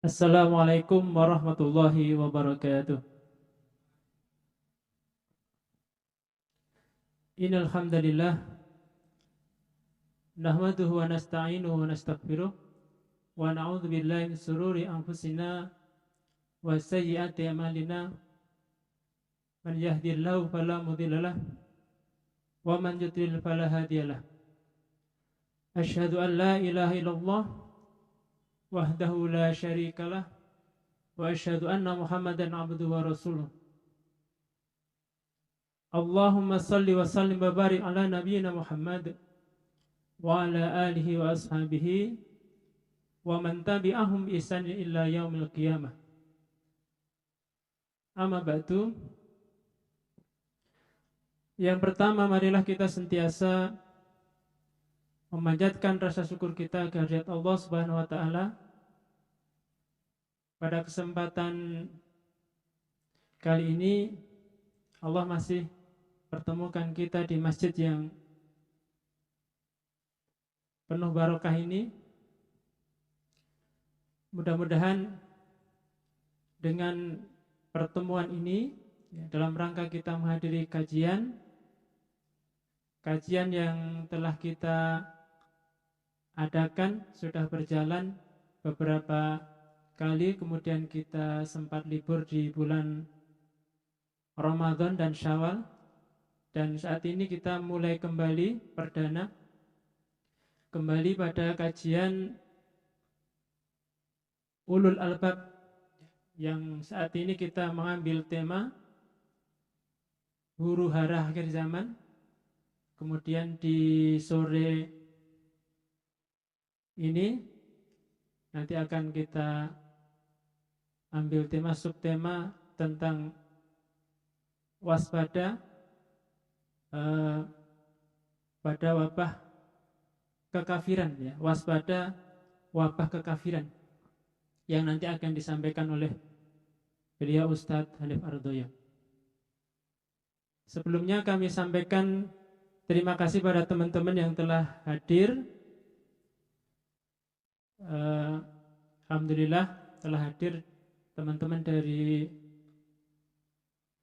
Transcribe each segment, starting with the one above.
Assalamualaikum warahmatullahi wabarakatuh. Innal hamdalillah nahmaduhu wa nasta'inuhu wa nastaghfiruh wa na'udzu billahi min shururi anfusina wa sayyiati a'malina. Man yahdihillahu fala mudhillalah wa man yudlil fala hadiyalah. Asyhadu an la ilaha illallah wahdahu la syarikalah wa asyhadu anna Muhammadan abduhu wa rasuluh. Allahumma salli wa sallim wa barik ala nabiyyina Muhammad wa ala alihi wa ashabihi wa man tabi'ahum bi ihsan ila yaumil qiyamah. Amma ba'du. Yang pertama, marilah kita sentiasa memanjatkan rasa syukur kita kehadirat Allah Subhanahu wa taala. Pada kesempatan kali ini Allah masih pertemukan kita di masjid yang penuh barokah ini. Mudah-mudahan dengan pertemuan ini dalam rangka kita menghadiri kajian yang telah kita adakan sudah berjalan beberapa kali, kemudian kita sempat libur di bulan Ramadan dan Syawal, dan saat ini kita mulai kembali perdana kembali pada kajian Ulul Albab, yang saat ini kita mengambil tema huru hara akhir zaman. Kemudian di sore ini nanti akan kita ambil tema subtema tentang waspada pada wabah kekafiran, ya, waspada wabah kekafiran, yang nanti akan disampaikan oleh beliau Ustadz Hanif Ardoyo. Sebelumnya kami sampaikan terima kasih pada teman-teman yang telah hadir. Alhamdulillah telah hadir teman-teman dari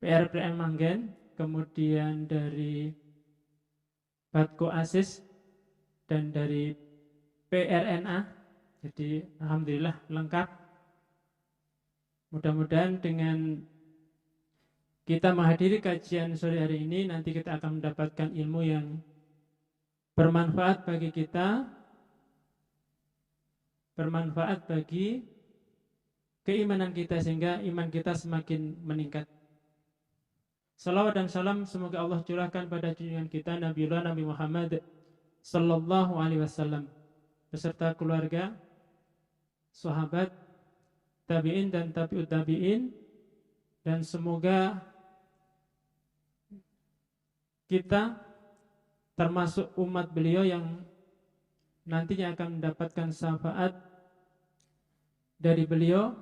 PRPM Manggen, kemudian dari Batko Asis, dan dari PRNA. Jadi alhamdulillah lengkap. Mudah-mudahan dengan kita menghadiri kajian sore hari ini, nanti kita akan mendapatkan ilmu yang bermanfaat bagi kita, bermanfaat bagi keimanan kita, sehingga iman kita semakin meningkat. Salawat dan salam semoga Allah curahkan pada junjungan kita Nabiullah Nabi Muhammad sallallahu alaihi wasallam beserta keluarga, sahabat, tabi'in dan tabi'ut tabi'in, dan semoga kita termasuk umat beliau yang nantinya akan mendapatkan syafaat dari beliau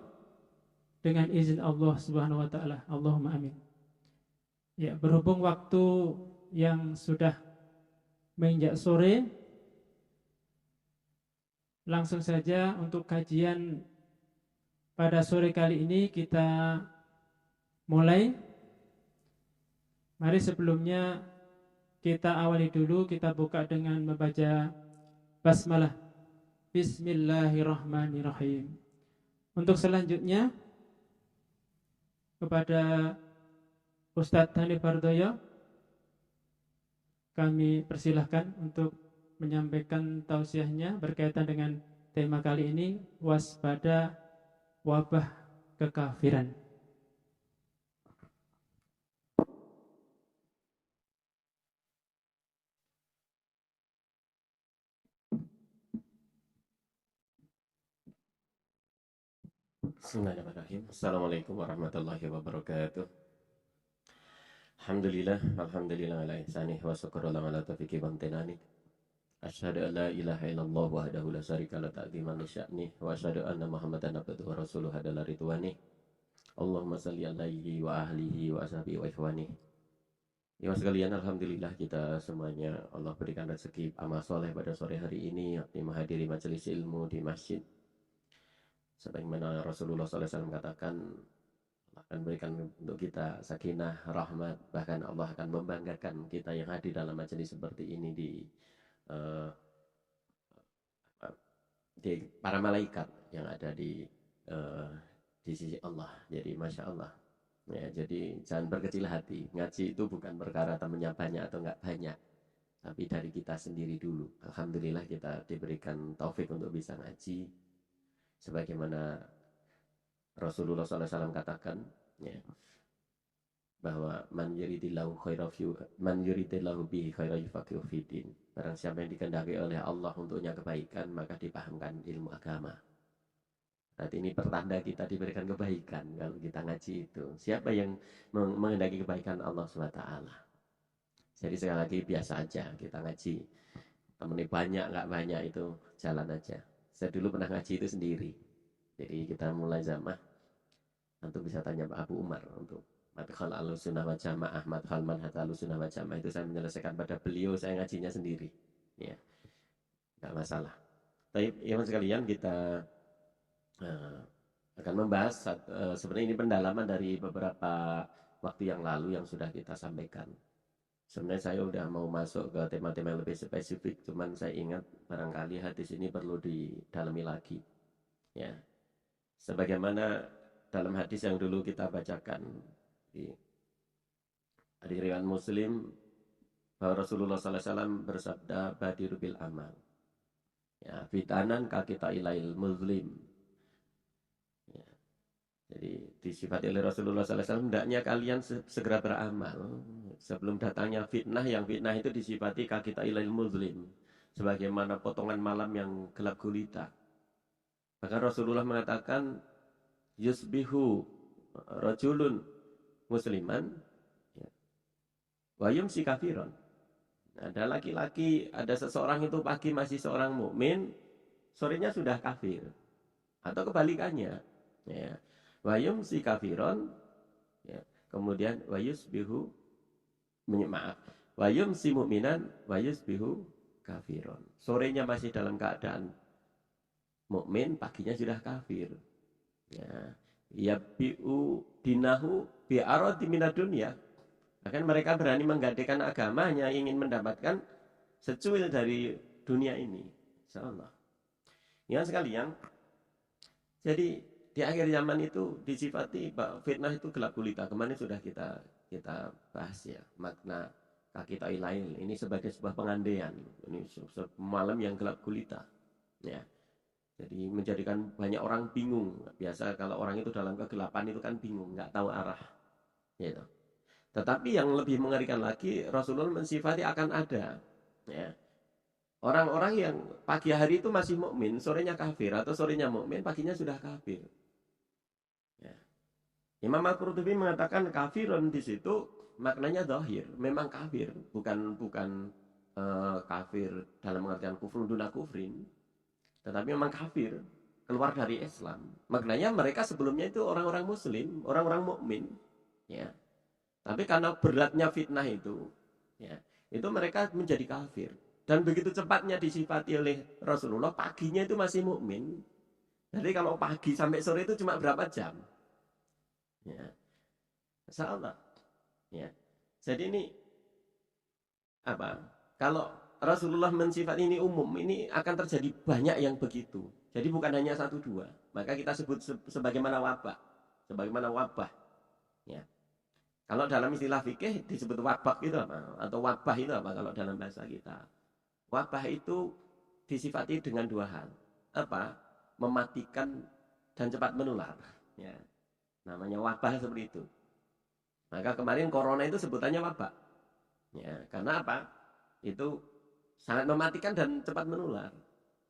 dengan izin Allah Subhanahu wa taala. Allahumma amin. Ya, berhubung waktu yang sudah menginjak sore, langsung saja untuk kajian pada sore kali ini kita mulai. Mari sebelumnya kita awali dulu, kita buka dengan membaca basmalah. Bismillahirrahmanirrahim. Untuk selanjutnya kepada Ustadz Hanif Ardoyo kami persilahkan untuk menyampaikan tausiahnya berkaitan dengan tema kali ini, waspada wabah kekafiran. Bismillahirrahmanirrahim. Assalamualaikum warahmatullahi wabarakatuh. Alhamdulillah ala ihsanih wa syukurullah ala taufiqi wa amtinani. Asyhadu an la ilaha illallah wahdahu la syarika lahu ta'ziman li sya'nih wa asyhadu anna Muhammadan abduhu wa rasuluhu adalah ridwani. Allahumma salli alaihi wa ahlihi wa ashabihi wa ikhwani. Ya sekalian, alhamdulillah kita semuanya Allah berikan rezeki amal soleh pada sore hari ini, yakni menghadiri majelis ilmu di masjid. Sebagaimana Rasulullah SAW katakan, Allah akan berikan untuk kita sakinah, rahmat, bahkan Allah akan membanggakan kita yang hadir dalam majelis seperti ini eh, di para malaikat yang ada eh, di sisi Allah. Jadi Masya Allah. Ya, jadi jangan berkecil hati. Ngaji itu bukan perkara temannya banyak atau enggak banyak, tapi dari kita sendiri dulu. Alhamdulillah kita diberikan taufik untuk bisa ngaji. Sebagaimana Rasulullah SAW katakan, ya, bahwa man yuridillahu bihi khairan yufaqihu fiddin. Barang siapa yang dikehendaki oleh Allah untuknya kebaikan, maka dipahamkan ilmu agama. Berarti ini pertanda kita diberikan kebaikan kalau kita ngaji itu. Siapa yang menghendaki kebaikan Allah SWT. Jadi sekali lagi biasa aja kita ngaji. Temennya banyak nggak banyak itu jalan aja. Saya dulu pernah ngaji itu sendiri. Jadi kita mulai zamah. Nanti bisa tanya Pak Abu Umar untuk Madkhal Ahlussunnah wal Jamaah, Madkhal Manhaj Ahlussunnah wal Jamaah itu saya menyelesaikan pada beliau, saya ngajinya sendiri. Ya, nggak masalah. Tapi yang sekalian kita akan membahas sebenarnya ini pendalaman dari beberapa waktu yang lalu yang sudah kita sampaikan. Sebenarnya saya udah mau masuk ke tema-tema yang lebih spesifik, cuman saya ingat barangkali hadis ini perlu didalami lagi. Ya, sebagaimana dalam hadis yang dulu kita bacakan di riwayat Muslim bahwa Rasulullah SAW bersabda badiru bil amal. Ya, fitanan kakita ilail muslim. Ya, jadi disifati oleh Rasulullah SAW, hendaknya kalian segera beramal sebelum datangnya fitnah. Yang fitnah itu disifati kakita ilail muslim, sebagaimana potongan malam yang gelap gulita. Bahkan Rasulullah mengatakan yusbihu rajulun musliman wa yumsi kafiron. Ada laki-laki, ada seseorang itu pagi masih seorang mukmin, sorenya sudah kafir. Atau kebalikannya, ya. Wa yumsi kafiron, ya. Kemudian wa yusbihu, maaf, wa yumsi mu'minan wa yusbihu kafiron. Sorenya masih dalam keadaan mukmin, paginya sudah kafir. Ya, yabi'u dinahu bi'aradi minad dunya. Bahkan mereka berani menggadaikan agamanya ingin mendapatkan secuil dari dunia ini. Insyaallah. Ya sekalian, jadi di akhir zaman itu disifati fitnah itu gelap gulita. Kemarin sudah kita bahas ya, makna kakita ilail ini sebagai sebuah pengandaian. Ini malam yang gelap gulita. Ya. Jadi menjadikan banyak orang bingung. Biasa kalau orang itu dalam kegelapan itu kan bingung, nggak tahu arah. Gitu. Tetapi yang lebih mengerikan lagi, Rasulullah mensifati akan ada. Ya. Orang-orang yang pagi hari itu masih mukmin, sorenya kafir, atau sorenya mukmin, paginya sudah kafir. Ya. Imam Al-Qurtubi mengatakan kafirun di situ maknanya zahir, memang kafir, bukan kafir dalam pengertian kufrun duna kufrin. Tetapi memang kafir, keluar dari Islam. Maknanya mereka sebelumnya itu orang-orang muslim, orang-orang mukmin, ya. Tapi karena beratnya fitnah itu, ya, itu mereka menjadi kafir. Dan begitu cepatnya disifati oleh Rasulullah, paginya itu masih mukmin. Jadi kalau pagi sampai sore itu cuma berapa jam? Ya. Insyaallah. Ya. Jadi ini apa? Kalau Rasulullah mensifat ini umum, ini akan terjadi banyak yang begitu. Jadi bukan hanya satu dua. Maka kita sebut sebagaimana wabah. Sebagaimana wabah. Ya. Kalau dalam istilah fikih disebut wabah itu apa? Atau wabah itu apa kalau dalam bahasa kita? Wabah itu disifati dengan dua hal. Apa? Mematikan dan cepat menular. Ya. Namanya wabah seperti itu. Maka kemarin corona itu sebutannya wabah. Ya, karena apa? Itu sangat mematikan dan cepat menular.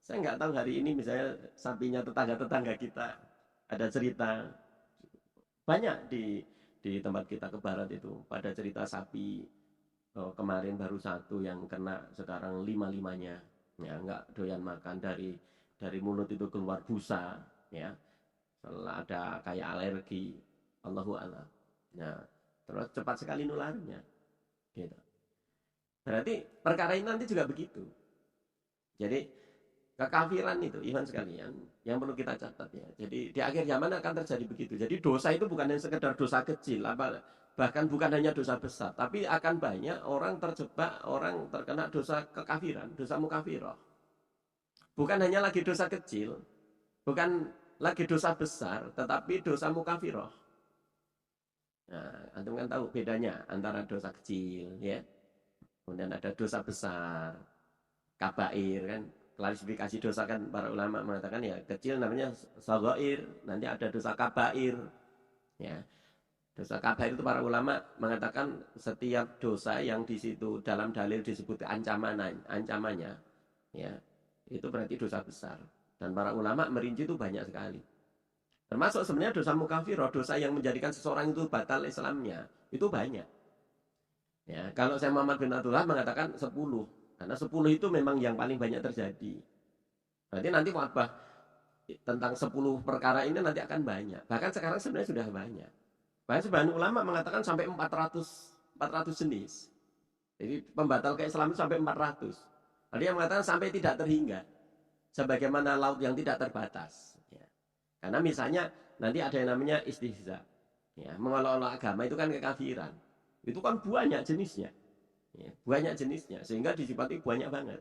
Saya nggak tahu hari ini misalnya sapinya tetangga-tetangga kita ada cerita banyak di tempat kita ke barat itu pada cerita sapi kemarin baru satu yang kena sekarang lima-limanya ya nggak doyan makan dari mulut itu keluar busa ya setelah ada kayak alergi Allahu a'lam. Nah terus cepat sekali nularnya gitu. Berarti perkara ini nanti juga begitu. Jadi Kekafiran itu, iman sekalian, yang perlu kita catat ya. Jadi di akhir zaman akan terjadi begitu. Jadi dosa itu bukan hanya sekedar dosa kecil, bahkan bukan hanya dosa besar, tapi akan banyak orang terjebak, orang terkena dosa kekafiran, dosa mukafirah. Bukan hanya lagi dosa kecil, bukan lagi dosa besar, tetapi dosa mukafirah. Nah, antum kan tahu bedanya antara dosa kecil, ya. Kemudian ada dosa besar, kabair kan. Klasifikasi dosa kan para ulama mengatakan ya kecil namanya shaghair, nanti ada dosa kabair. Ya. Dosa kabair itu para ulama mengatakan setiap dosa yang di situ dalam dalil disebut ancamannya, ya. Itu berarti dosa besar. Dan para ulama merinci itu banyak sekali. Termasuk sebenarnya dosa mukafirah, dosa yang menjadikan seseorang itu batal Islamnya, itu banyak. Ya, kalau saya Muhammad bin Abdullah mengatakan 10. Karena 10 itu memang yang paling banyak terjadi. Berarti nanti wabah tentang 10 perkara ini nanti akan banyak. Bahkan sekarang sebenarnya sudah banyak. Bahkan sebagian ulama mengatakan sampai 400 jenis. Jadi pembatal keislaman sampai 400. Ada yang mengatakan sampai tidak terhingga. Sebagaimana laut yang tidak terbatas. Ya. Karena misalnya nanti ada yang namanya istihza. Ya, mengolok-olok agama itu kan kekafiran. Itu kan banyak jenisnya. Ya, banyak jenisnya sehingga disifati banyak banget.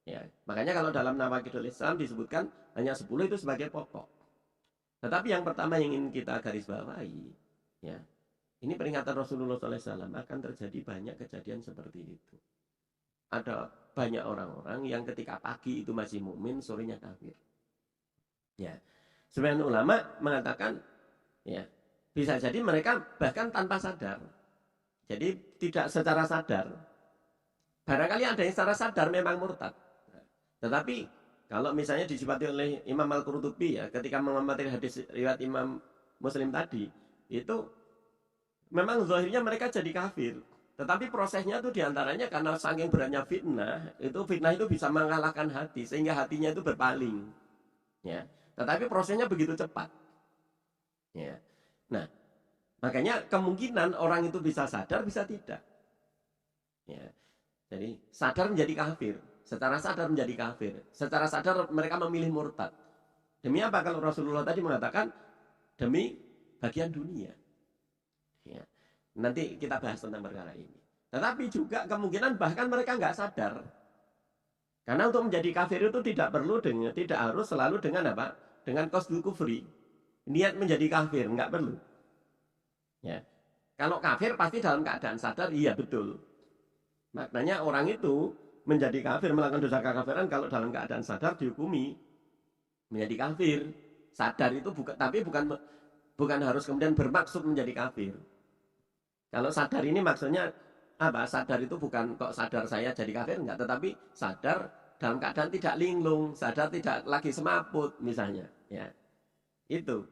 Ya, makanya kalau dalam Nawaqidul Islam disebutkan hanya 10 itu sebagai pokok. Tetapi yang pertama yang ingin kita garis bawahi, ya, ini peringatan Rasulullah SAW akan terjadi banyak kejadian seperti itu. Ada banyak orang-orang yang ketika pagi itu masih mukmin, sorenya kafir. Ya, sebagian ulama mengatakan, ya, bisa jadi mereka bahkan tanpa sadar. Jadi tidak secara sadar. Barangkali ada yang secara sadar memang murtad. Tetapi kalau misalnya disifati oleh Imam Al-Qurtubi ya, ketika mengamati hadis riwayat Imam Muslim tadi, itu memang zahirnya mereka jadi kafir. Tetapi prosesnya itu diantaranya karena saking beratnya fitnah itu bisa mengalahkan hati, sehingga hatinya itu berpaling. Ya. Tetapi prosesnya begitu cepat. Ya. Nah, makanya kemungkinan orang itu bisa sadar, bisa tidak. Ya. Jadi sadar menjadi kafir, secara sadar menjadi kafir, secara sadar mereka memilih murtad. Demi apa? Kalau Rasulullah tadi mengatakan demi bagian dunia. Ya. Nanti kita bahas tentang perkara ini. Tetapi juga kemungkinan bahkan mereka nggak sadar. Karena untuk menjadi kafir itu tidak harus selalu dengan apa? Dengan qasdul kufri. Niat menjadi kafir nggak perlu. Ya. Kalau kafir pasti dalam keadaan sadar, iya betul. Maknanya orang itu menjadi kafir, melakukan dosa kekafiran kalau dalam keadaan sadar dihukumi menjadi kafir. Sadar itu bukan harus kemudian bermaksud menjadi kafir. Kalau sadar ini maksudnya apa? Sadar itu bukan kok sadar saya jadi kafir enggak, tetapi sadar dalam keadaan tidak linglung, sadar tidak lagi semaput misalnya, ya. Itu.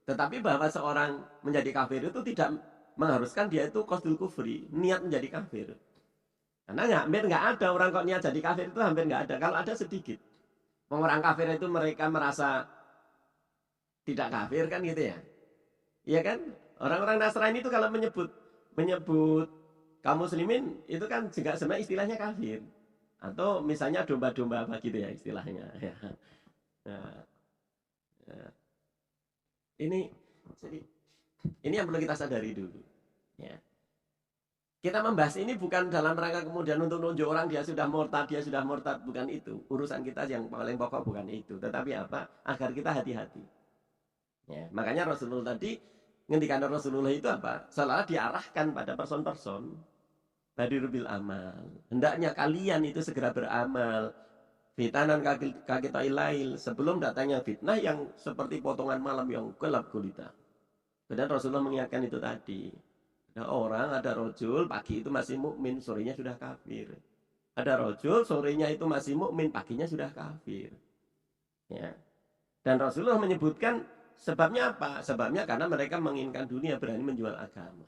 Tetapi bahwa seorang menjadi kafir itu tidak mengharuskan dia itu qasdul kufri, niat menjadi kafir. Karena hampir nggak ada orang kok niat jadi kafir itu hampir nggak ada. Kalau ada sedikit. Orang kafir itu mereka merasa tidak kafir kan gitu ya. Iya kan? Orang-orang Nasrani itu kalau menyebut kaum muslimin itu kan juga sebenarnya istilahnya kafir. Atau misalnya domba-domba apa gitu ya istilahnya. Ya. Nah, ya. Ini yang perlu kita sadari dulu. Ya. Kita membahas ini bukan dalam rangka kemudian untuk nunjuk orang dia sudah murtad, bukan itu. Urusan kita yang paling pokok bukan itu. Tetapi apa? Agar kita hati-hati. Ya, makanya Rasulullah tadi, ngendikan Rasulullah itu apa? Seolah diarahkan pada person-person. Badirul bil amal. Hendaknya kalian itu segera beramal. Fitanan kakita ilail. Sebelum datangnya fitnah yang seperti potongan malam yang gelap gulita. Dan Rasulullah mengingatkan itu tadi. Ada rojul pagi itu masih mukmin, sorenya sudah kafir. Ada rojul sorenya itu masih mukmin, paginya sudah kafir. Ya. Dan Rasulullah menyebutkan sebabnya apa? Sebabnya karena mereka menginginkan dunia, berani menjual agama.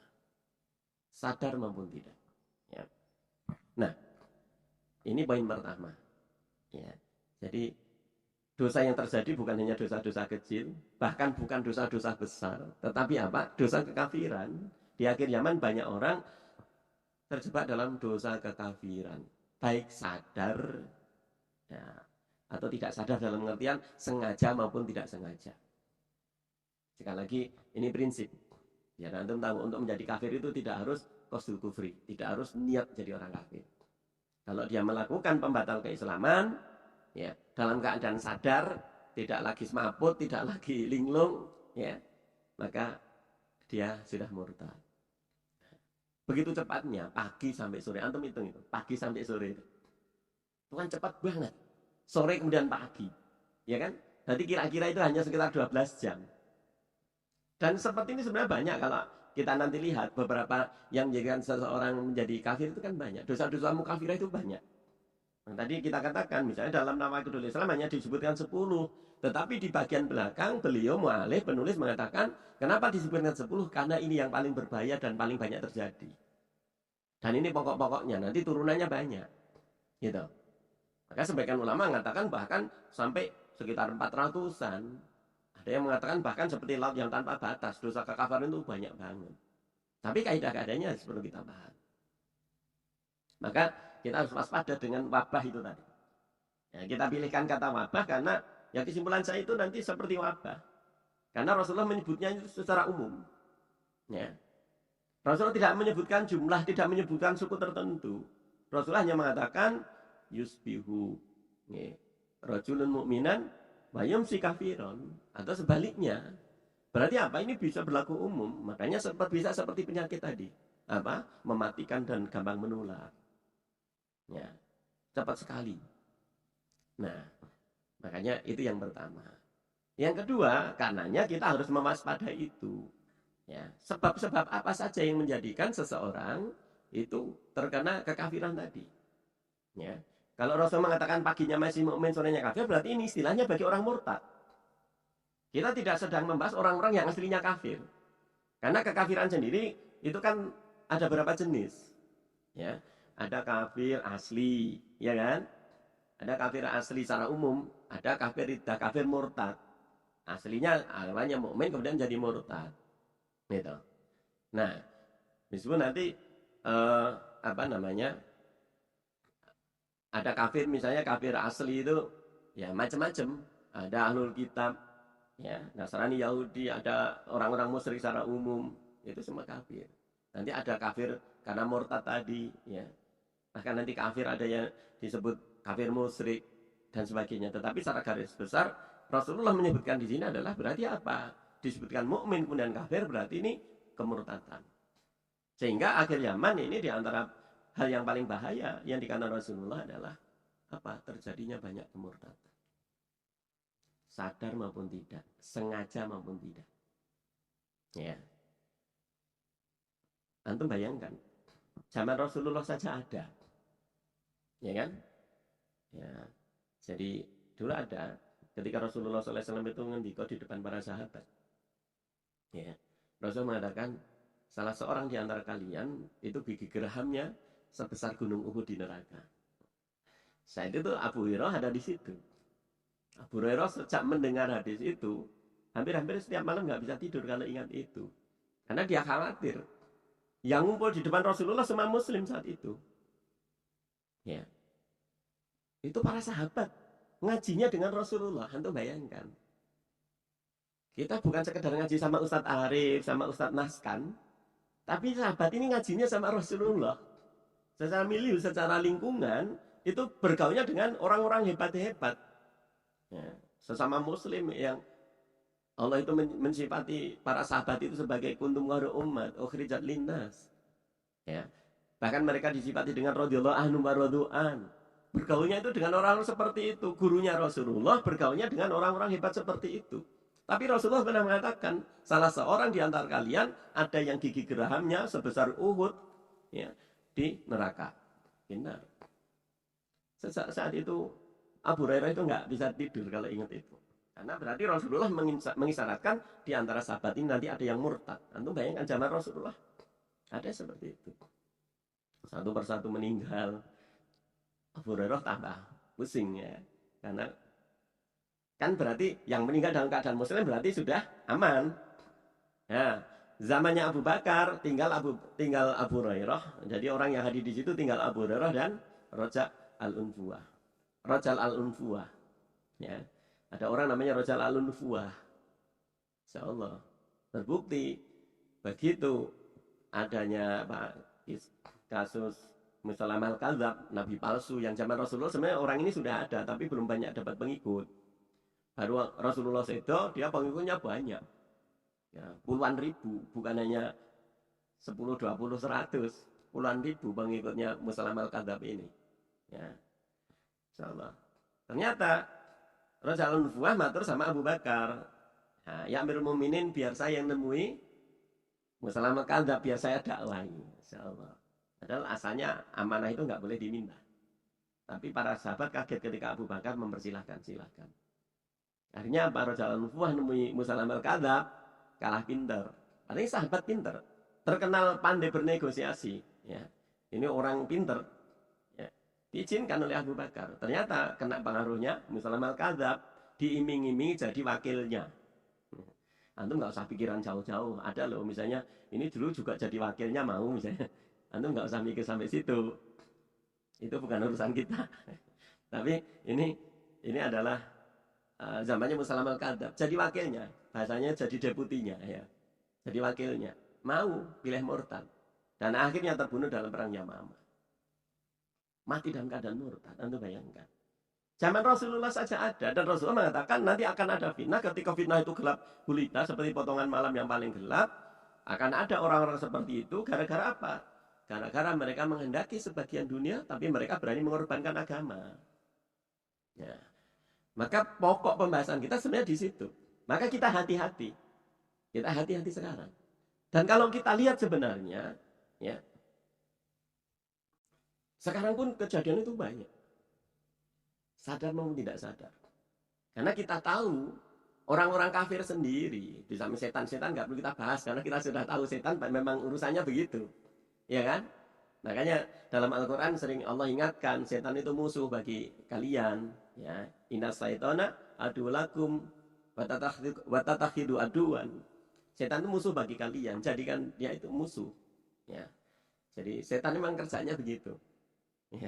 Sadar maupun tidak. Ya. Nah, ini poin pertama. Ya. Jadi dosa yang terjadi bukan hanya dosa-dosa kecil, bahkan bukan dosa-dosa besar, tetapi apa? Dosa kekafiran. Di akhir zaman banyak orang terjebak dalam dosa kekafiran. Baik sadar, ya, atau tidak sadar dalam pengertian sengaja maupun tidak sengaja. Sekali lagi, ini prinsip. Ya, antum tahu untuk menjadi kafir itu tidak harus qasdul kufri, tidak harus niat jadi orang kafir. Kalau dia melakukan pembatal keislaman, ya, dalam keadaan sadar, tidak lagi semaput, tidak lagi linglung, ya, maka dia sudah murtad. Begitu cepatnya, pagi sampai sore, antum hitung itu, pagi sampai sore itu kan cepat banget. Sore kemudian pagi, ya kan? Jadi kira-kira itu hanya sekitar 12 jam. Dan seperti ini sebenarnya banyak kalau kita nanti lihat beberapa yang menjadikan seseorang menjadi kafir itu kan banyak. Dosa-dosa mukafirah itu banyak. Nah, tadi kita katakan misalnya dalam Nawaqidul Islam hanya disebutkan 10. Tetapi di bagian belakang beliau mu'alif penulis mengatakan kenapa disebutkan 10? Karena ini yang paling berbahaya dan paling banyak terjadi. Dan ini pokok-pokoknya, nanti turunannya banyak. Gitu. Maka sebagian ulama mengatakan bahkan sampai sekitar 400-an. Ada yang mengatakan bahkan seperti laut yang tanpa batas, dosa kekafiran itu banyak banget. Tapi kaidah-kaidahnya perlu kita paham. Maka kita harus waspada dengan wabah itu tadi. Ya, kita pilihkan kata wabah karena ya kesimpulan saya itu nanti seperti wabah. Karena Rasulullah menyebutnya itu secara umum. Ya. Rasulullah tidak menyebutkan jumlah, tidak menyebutkan suku tertentu. Rasulullah hanya mengatakan yusbihu. Ya. Rajulun mu'minan si kafiron, atau sebaliknya. Berarti apa? Ini bisa berlaku umum. Makanya bisa seperti penyakit tadi. Apa? Mematikan dan gampang menular. Ya, cepat sekali. Nah, makanya itu yang pertama. Yang kedua, karenanya kita harus mewaspadai itu. Ya, sebab-sebab apa saja yang menjadikan seseorang itu terkena kekafiran tadi. Ya. Kalau Rasul mengatakan paginya masih mukmin, sorenya kafir, berarti ini istilahnya bagi orang murtad. Kita tidak sedang membahas orang-orang yang aslinya kafir. Karena kekafiran sendiri itu kan ada beberapa jenis. Ya, ada kafir asli, ya kan? Ada kafir asli secara umum, ada kafir murtad. Aslinya awalnya mukmin kemudian jadi murtad. Gitu. Nah, meskipun nanti apa namanya? Ada kafir misalnya kafir asli itu ya macam-macam. Ada ahlul kitab, ya, Nasrani, Yahudi, ada orang-orang musyrik secara umum, itu semua kafir. Nanti ada kafir karena murtad tadi, ya. Bahkan nanti kafir ada yang disebut kafir musyrik dan sebagainya. Tetapi secara garis besar Rasulullah menyebutkan di sini adalah berarti apa? Disebutkan mukmin kemudian kafir berarti ini kemurtadan. Sehingga akhir zaman ini diantara hal yang paling bahaya yang dikatakan Rasulullah adalah apa? Terjadinya banyak kemurtadan. Sadar maupun tidak, sengaja maupun tidak. Ya. Antum bayangkan, zaman Rasulullah saja ada. Ya kan? Ya. Jadi dulu ada ketika Rasulullah SAW itu ngendika di depan para sahabat. Ya. Rasul mengatakan salah seorang di antara kalian itu gigi gerahamnya sebesar gunung Uhud di neraka. Saat itu Abu Hurairah ada di situ. Abu Hurairah sejak mendengar hadis itu, hampir-hampir setiap malam nggak bisa tidur kalau ingat itu. Karena dia khawatir. Yang ngumpul di depan Rasulullah semua muslim saat itu. Ya. Itu para sahabat. Ngajinya dengan Rasulullah. Antum bayangkan. Kita bukan sekedar ngaji sama Ustadz Arif, sama Ustadz Naskan. Tapi sahabat ini ngajinya sama Rasulullah. Secara milieu, secara lingkungan, itu bergaulnya dengan orang-orang hebat-hebat. Ya, sesama muslim yang Allah itu mensifati para sahabat itu sebagai kuntum khairu umat, ukhrijat linnas. Ya. Bahkan mereka disifati dengan radhiyallahu anhum wa radu'an. Bergaulnya itu dengan orang-orang seperti itu. Gurunya Rasulullah bergaulnya dengan orang-orang hebat seperti itu. Tapi Rasulullah pernah mengatakan, salah seorang di antara kalian ada yang gigi gerahamnya sebesar Uhud, ya, di neraka. Benar. Saat itu Abu Hurairah itu nggak bisa tidur kalau ingat itu. Karena berarti Rasulullah mengisyaratkan di antara sahabat ini nanti ada yang murtad. Antum bayangkan zaman Rasulullah ada seperti itu. Satu persatu meninggal. Abu Hurairah tambah pusing ya. Karena kan berarti yang meninggal dalam keadaan muslim berarti sudah aman. Ya, zamannya Abu Bakar tinggal Abu Hurairah. Jadi orang yang hadir di situ tinggal Abu Hurairah dan Rajal al-Unfuwah. Ya. Ada orang namanya Rajal Al-Nufuwah. Insyaallah. Terbukti begitu adanya kasus Musalam al-Kadzab, nabi palsu yang zaman Rasulullah, sebenarnya orang ini sudah ada tapi belum banyak dapat pengikut. Baru Rasulullah itu dia pengikutnya banyak. Ya, puluhan ribu, bukan hanya 10, 20, 100, puluhan ribu pengikutnya Musalam al-Kadzab ini. Ya. Insyaallah. Ternyata Rasulullah Nufuwah matur sama Abu Bakar. Nah, ya Amirul Mukminin, biar saya yang nemui Musalam al-Kadzab, biar saya dakwai. Insyaallah. Padahal asalnya amanah itu nggak boleh diminta. Tapi para sahabat kaget ketika Abu Bakar mempersilahkan, silahkan. Akhirnya para jalan Nufuwah nemui Musalam al-Kadzab, kalah pinter. Artinya sahabat pinter, terkenal pandai bernegosiasi. Ya. Ini orang pinter. Ya. Diizinkan oleh Abu Bakar. Ternyata kena pengaruhnya Musalam al-Kadzab, diiming-imingi jadi wakilnya. Antum nggak usah pikiran jauh-jauh. Ada loh misalnya, ini dulu juga jadi wakilnya mau misalnya. Antum nggak usah mikir sampai situ. Itu bukan urusan kita. Tapi ini adalah zamannya Musalam al-Kadzab. Jadi wakilnya, bahasanya jadi deputinya ya. Jadi wakilnya. Mau pilih murtad. Dan akhirnya terbunuh dalam perang Yamamah. Mati dalam keadaan murtad. Antum bayangkan. Zaman Rasulullah saja ada. Dan Rasulullah mengatakan nanti akan ada fitnah. Ketika fitnah itu gelap gulita seperti potongan malam yang paling gelap, akan ada orang-orang seperti itu gara-gara apa? Gara-gara mereka menghendaki sebagian dunia, tapi mereka berani mengorbankan agama. Ya. Maka pokok pembahasan kita sebenarnya di situ. Maka kita hati-hati. Kita hati-hati sekarang. Dan kalau kita lihat sebenarnya, ya, sekarang pun kejadian itu banyak. Sadar maupun tidak sadar. Karena kita tahu orang-orang kafir sendiri, di samping setan-setan nggak perlu kita bahas, karena kita sudah tahu setan memang urusannya begitu. Ya kan? Makanya dalam Al-Quran sering Allah ingatkan setan itu musuh bagi kalian. Ya, inna syaitana aduwalakum watatakhidu aduan. Setan itu musuh bagi kalian. Jadikan dia itu musuh. Ya. Jadi setan memang kerjanya begitu. Ya.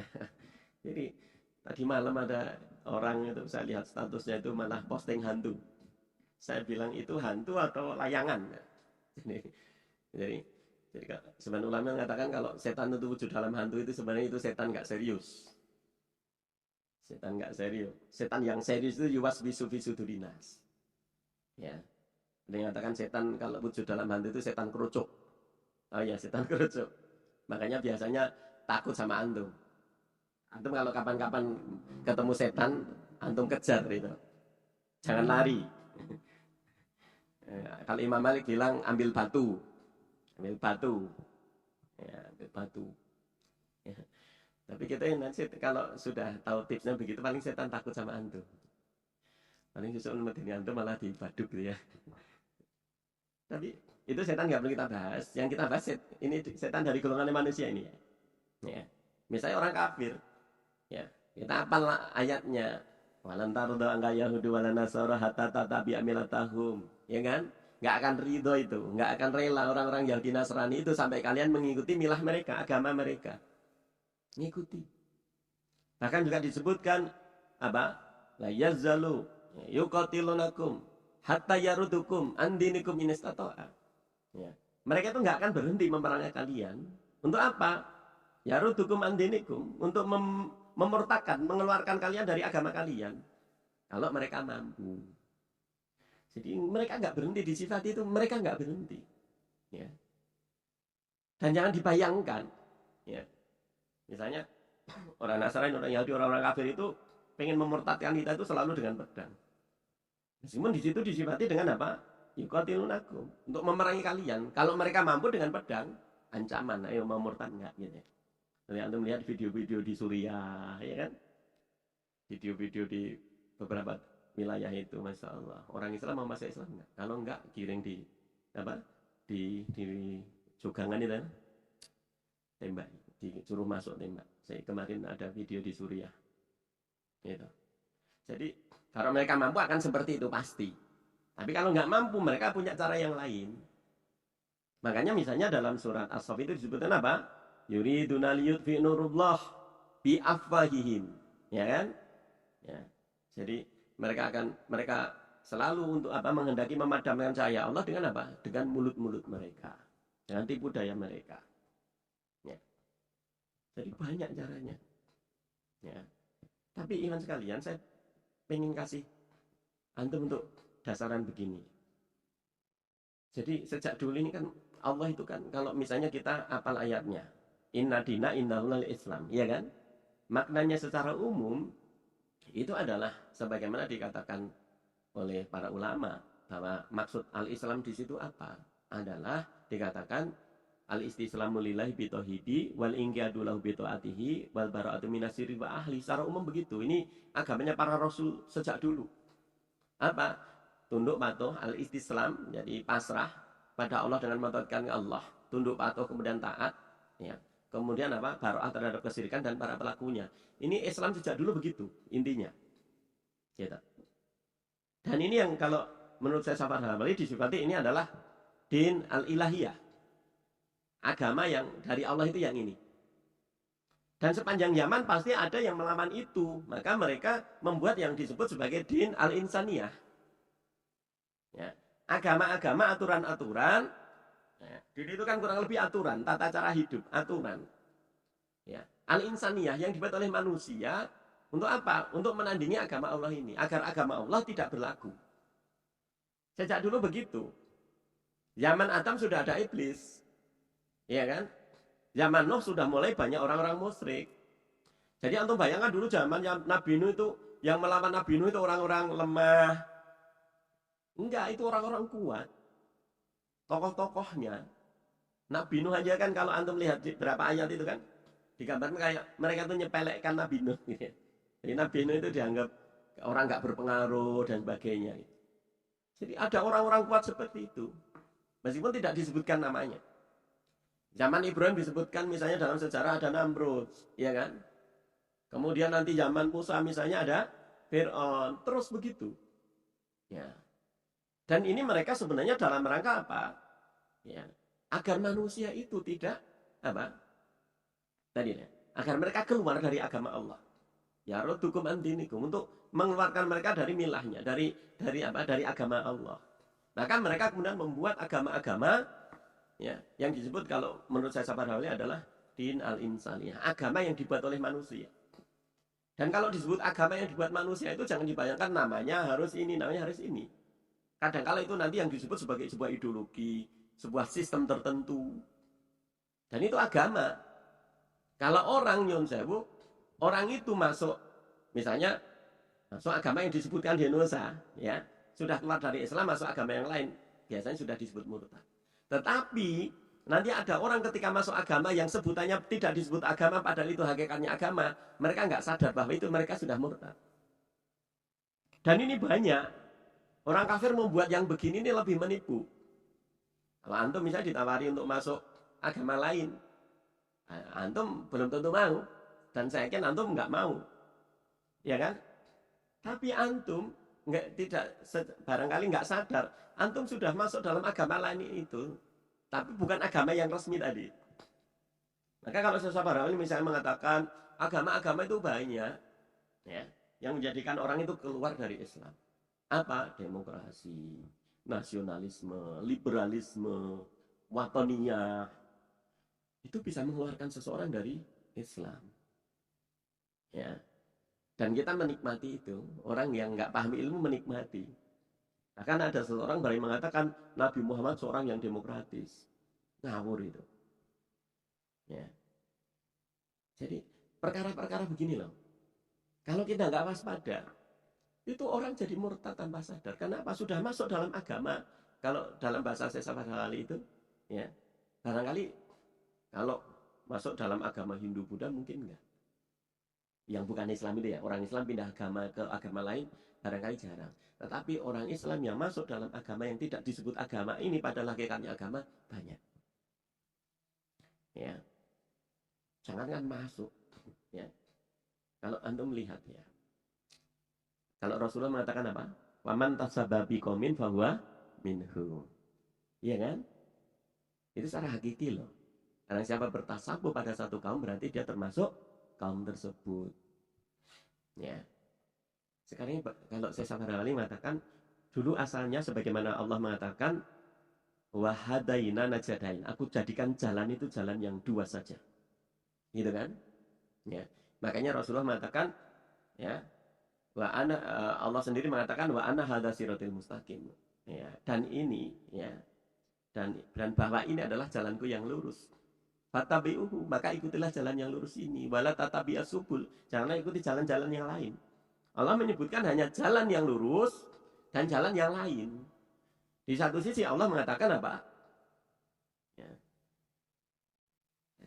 Jadi tadi malam ada orang itu saya lihat statusnya itu malah posting hantu. Saya bilang itu hantu atau layangan. Jadi sebenarnya ulama mengatakan kalau setan itu wujud dalam hantu itu sebenarnya itu setan nggak serius. Setan nggak serius. Setan yang serius itu yuwas bisu dinas. Ya. Ada yang mengatakan setan kalau wujud dalam hantu itu setan kerucuk. Oh ya, setan kerucuk. Makanya biasanya takut sama antum. Antum kalau kapan-kapan ketemu setan, antum kejar itu. Jangan lari. Kalau Imam Malik bilang ambil batu. Ambil batu. Ya, ambil batu. Ya. Tapi kita nanti kalau sudah tahu tipsnya begitu, paling setan takut sama antum. Paling justru medeni antum malah dibaduk gitu ya. Tapi itu setan nggak perlu kita bahas. Yang kita bahas ini setan dari golongan manusia ini ya. Ya. Misalnya orang kafir. Ya, kita hafal ayatnya. Walan tardo angka Yahudi walan Nasara hatta tatabi'a millatahum. Ya kan? Nggak akan ridho itu, nggak akan rela orang-orang Yahudi Nasrani itu sampai kalian mengikuti milah mereka, agama mereka. Ngikuti. Bahkan juga disebutkan apa? La yazzalu yuqatilunakum hatta yarudukum an dinikum in istata'a. Ya. Mereka itu nggak akan berhenti memerangi kalian. Untuk apa? Yarudukum an dinikum, untuk memurtadkan, mengeluarkan kalian dari agama kalian. Kalau mereka mampu. Jadi mereka nggak berhenti di sifat itu, mereka nggak berhenti. Ya. Dan jangan dibayangkan, ya. Misalnya orang Nasrani, orang Yahudi, orang-orang kafir itu pengen memurtadkan kita itu selalu dengan pedang. Meskipun di situ disifati dengan apa? Yuqatilunakum, untuk memerangi kalian. Kalau mereka mampu dengan pedang, ancaman, ayo mau murtad nggak? Gitu. Nanti antum melihat video-video di Suriah, ya kan? Video-video di beberapa wilayah itu, masya Allah. Orang Islam mau masuk Islam enggak? Kalau enggak, giring di apa? Di jogangan itu, tembak, disuruh masuk tembak. Saya kemarin ada video di Suriah, gitu. Jadi kalau mereka mampu akan seperti itu pasti. Tapi kalau nggak mampu, mereka punya cara yang lain. Makanya misalnya dalam surat As-Saff itu disebutkan apa? Yuriduna liyutfi nurullah bi afwahihim, ya kan? Ya. Jadi mereka selalu untuk apa menghendaki memadamkan cahaya Allah dengan apa? Dengan mulut-mulut mereka, dengan tipu daya mereka. Ya. Jadi banyak caranya. Ya. Tapi iman sekalian, saya pengen kasih antum untuk dasaran begini. Jadi sejak dulu ini kan Allah itu kan kalau misalnya kita apal ayatnya, Inna dina indahul Islam, ya kan? Maknanya secara umum itu adalah sebagaimana dikatakan oleh para ulama bahwa maksud al-Islam di situ apa? Adalah dikatakan al-istislamu lillahi bitauhidi wal inqiyadu lahu bitaatihi wal bara'atu minasyirki wa ahli. Secara umum begitu. Ini agamanya para rasul sejak dulu. Apa? Tunduk patuh al-istislam, jadi pasrah pada Allah dengan mentaatkan Allah, tunduk patuh kemudian taat, ya. Kemudian apa? Bara'ah terhadap kesyirikan dan para pelakunya. Ini Islam sejak dulu begitu intinya. Gitu. Dan ini yang kalau menurut saya Safar Hambali disifati ini adalah din al-ilahiyah. Agama yang dari Allah itu yang ini. Dan sepanjang zaman pasti ada yang melawan itu. Maka mereka membuat yang disebut sebagai din al-insaniyah. Ya. Agama-agama, aturan-aturan. Ya. Din itu kan kurang lebih aturan, tata cara hidup, aturan. Ya. Al-insaniyah yang dibuat oleh manusia. Untuk apa? Untuk menandingi agama Allah ini. Agar agama Allah tidak berlaku. Sejak dulu begitu. Zaman Adam sudah ada iblis. Iya kan? Zaman Nuh sudah mulai banyak orang-orang musyrik. Jadi antum bayangkan dulu zaman Nabi Nuh itu, yang melawan Nabi Nuh itu orang-orang lemah. Enggak, itu orang-orang kuat. Tokoh-tokohnya. Nabi Nuh aja kan kalau antum lihat berapa ayat itu kan, digambarkan kayak mereka itu nyepelekkan Nabi Nuh. Jadi Nabi Nuh itu dianggap orang nggak berpengaruh dan sebagainya. Jadi ada orang-orang kuat seperti itu. Meskipun tidak disebutkan namanya. Zaman Ibrahim disebutkan misalnya dalam sejarah ada Namrud, ya kan? Kemudian nanti zaman Musa misalnya ada Fir'aun, terus begitu. Ya. Dan ini mereka sebenarnya dalam rangka apa? Ya, agar manusia itu tidak apa? Tadi ya, agar mereka keluar dari agama Allah. Ya rodukum andinikum, untuk mengeluarkan mereka dari milahnya, dari apa? Dari agama Allah. Maka mereka kemudian membuat agama-agama, ya, yang disebut kalau menurut saya Safar Hawali adalah din al-insaniyah, agama yang dibuat oleh manusia. Dan kalau disebut agama yang dibuat manusia itu jangan dibayangkan namanya harus ini, namanya harus ini. Kadang-kala itu nanti yang disebut sebagai sebuah ideologi, sebuah sistem tertentu. Dan itu agama. Kalau orang nyon sewu, orang itu masuk, misalnya masuk agama yang disebutkan di Indonesia, ya, sudah keluar dari Islam masuk agama yang lain, biasanya sudah disebut murtad. Tetapi nanti ada orang ketika masuk agama yang sebutannya tidak disebut agama, padahal itu hakikatnya agama, mereka nggak sadar bahwa itu mereka sudah murtad. Dan ini banyak. Orang kafir membuat yang begini ini lebih menipu. Kalau antum misalnya ditawari untuk masuk agama lain, antum belum tentu mau. Dan saya yakin antum nggak mau. Ya kan? Tapi antum barangkali nggak sadar, antum sudah masuk dalam agama lain itu. Tapi bukan agama yang resmi tadi. Maka kalau seseorang ini misalnya mengatakan agama-agama itu banyak, ya, yang menjadikan orang itu keluar dari Islam. Apa? Demokrasi, nasionalisme, liberalisme, watoniyah. Itu bisa mengeluarkan seseorang dari Islam. Ya. Dan kita menikmati itu. Orang yang nggak paham ilmu menikmati. Bahkan ada seseorang berani mengatakan Nabi Muhammad seorang yang demokratis. Ngawur itu. Ya. Jadi perkara-perkara begini loh. Kalau kita nggak waspada, itu orang jadi murtad tanpa sadar. Kenapa? Sudah masuk dalam agama. Kalau dalam bahasa saya Safar Hawali itu, ya, barangkali kalau masuk dalam agama Hindu Buddha mungkin enggak. Yang bukan Islam itu ya, orang Islam pindah agama ke agama lain barangkali jarang. Tetapi orang Islam yang masuk dalam agama yang tidak disebut agama ini padahal hakikatnya agama banyak. Ya. Jangankan masuk, ya. Kalau antum melihat ya. Kalau Rasulullah mengatakan apa? Waman tasababi komin fahuwa minhu. Iya kan? Itu secara hakiki loh. Karena siapa bertasabuh pada satu kaum berarti dia termasuk kaum tersebut. Ya. Sekarang kalau saya Sayyidina Ali mengatakan, dulu asalnya sebagaimana Allah mengatakan, wahadaina najadain. Aku jadikan jalan itu jalan yang dua saja. Gitu kan? Ya. Makanya Rasulullah mengatakan, ya, Allah sendiri mengatakan wa ana hadza siratil mustaqim. Ya, dan ini ya, dan bahwa ini adalah jalanku yang lurus. Fatabi'uhu, maka ikutilah jalan yang lurus ini. Wala tatabi'as subul, janganlah ikuti jalan-jalan yang lain. Allah menyebutkan hanya jalan yang lurus dan jalan yang lain. Di satu sisi Allah mengatakan apa? Ya.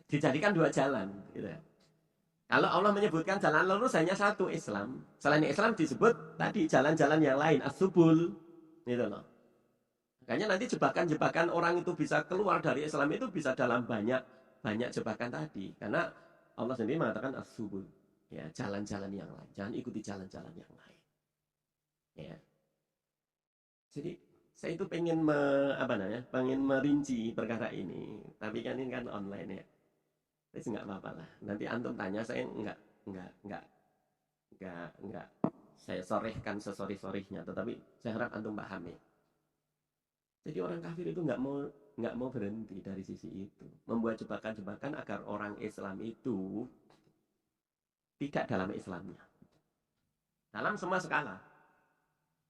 Dijadikan dua jalan. Gitu. Kalau Allah menyebutkan jalan lurus hanya satu, Islam. Selain Islam disebut tadi jalan-jalan yang lain, as-subul. Gitu loh. Makanya nanti jebakan-jebakan orang itu bisa keluar dari Islam itu bisa dalam banyak jebakan tadi. Karena Allah sendiri mengatakan as-subul. Ya, jalan-jalan yang lain. Jangan ikuti jalan-jalan yang lain. Ya. Jadi saya itu pengen pengen merinci perkara ini. Tapi kan ini kan online ya. Tapi nggak apa-apa lah. Nanti antum tanya saya nggak saya sorehkan sesorih-sorihnya. Tetapi saya harap antum paham ya. Jadi orang kafir itu nggak mau berhenti dari sisi itu. Membuat jebakan-jebakan agar orang Islam itu tidak dalam Islamnya. Dalam semua skala.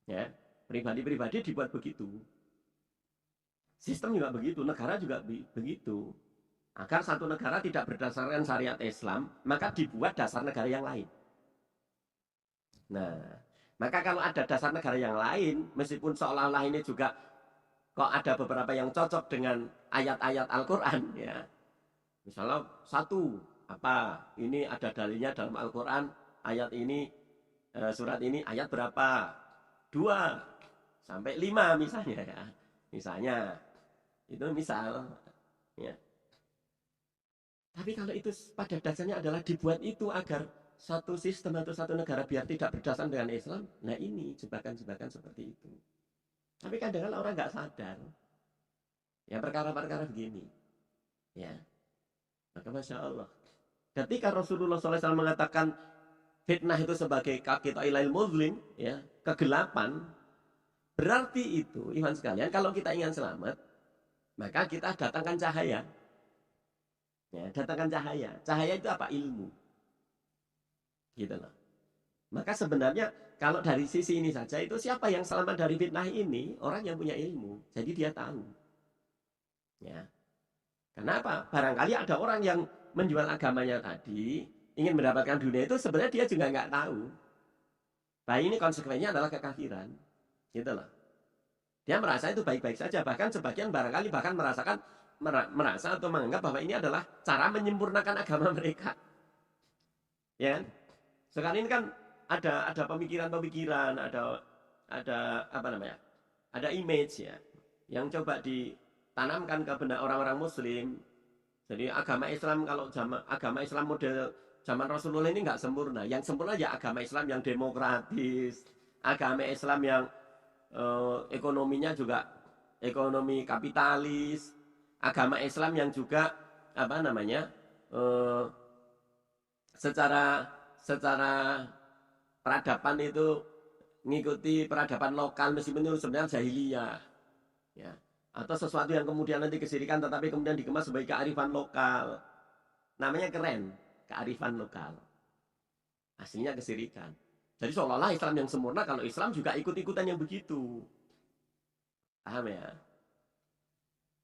Ya, pribadi-pribadi dibuat begitu. Sistem juga begitu, negara juga begitu. Agar satu negara tidak berdasarkan syariat Islam, maka dibuat dasar negara yang lain. Nah, maka kalau ada dasar negara yang lain, meskipun seolah-olah ini juga kok ada beberapa yang cocok dengan ayat-ayat Al-Quran, ya. Misalnya ini ada dalilnya dalam Al-Quran, ayat ini, surat ini ayat berapa? 2 sampai 5 misalnya ya. Misalnya, itu misal. Ya. Tapi kalau itu pada dasarnya adalah dibuat itu agar satu sistem atau satu negara biar tidak berdasarkan dengan Islam, nah ini jebakan-jebakan seperti itu. Tapi kadang-kadang orang nggak sadar. Ya perkara-perkara begini. Ya. Maka Masya Allah. Ketika Rasulullah SAW mengatakan fitnah itu sebagai qitailal muslim, ya, kegelapan, berarti itu, ikhwan sekalian, kalau kita ingin selamat, maka kita datangkan cahaya. Ya, datangkan cahaya. Cahaya itu apa? Ilmu. Gitu loh. Maka sebenarnya kalau dari sisi ini saja, itu siapa yang selamat dari fitnah ini? Orang yang punya ilmu. Jadi dia tahu. Ya. Kenapa? Barangkali ada orang yang menjual agamanya tadi, ingin mendapatkan dunia itu, sebenarnya dia juga nggak tahu. Nah ini konsekuensinya adalah kekafiran. Gitu loh. Dia merasa itu baik-baik saja. Bahkan sebagian barangkali bahkan merasa atau menganggap bahwa ini adalah cara menyempurnakan agama mereka. Ya kan? Sekarang ini kan ada pemikiran-pemikiran, ada image ya, yang coba ditanamkan ke benak orang-orang Muslim. Jadi agama Islam agama Islam model zaman Rasulullah ini nggak sempurna. Yang sempurna ya agama Islam yang demokratis, agama Islam yang ekonominya juga ekonomi kapitalis, agama Islam yang juga secara peradaban itu mengikuti peradaban lokal meskipun itu sebenarnya jahiliyah, ya. Atau sesuatu yang kemudian nanti kesirikan tetapi kemudian dikemas sebagai kearifan lokal. Namanya keren, kearifan lokal. Aslinya kesirikan. Jadi seolah-olah Islam yang sempurna kalau Islam juga ikut-ikutan yang begitu. Paham ya?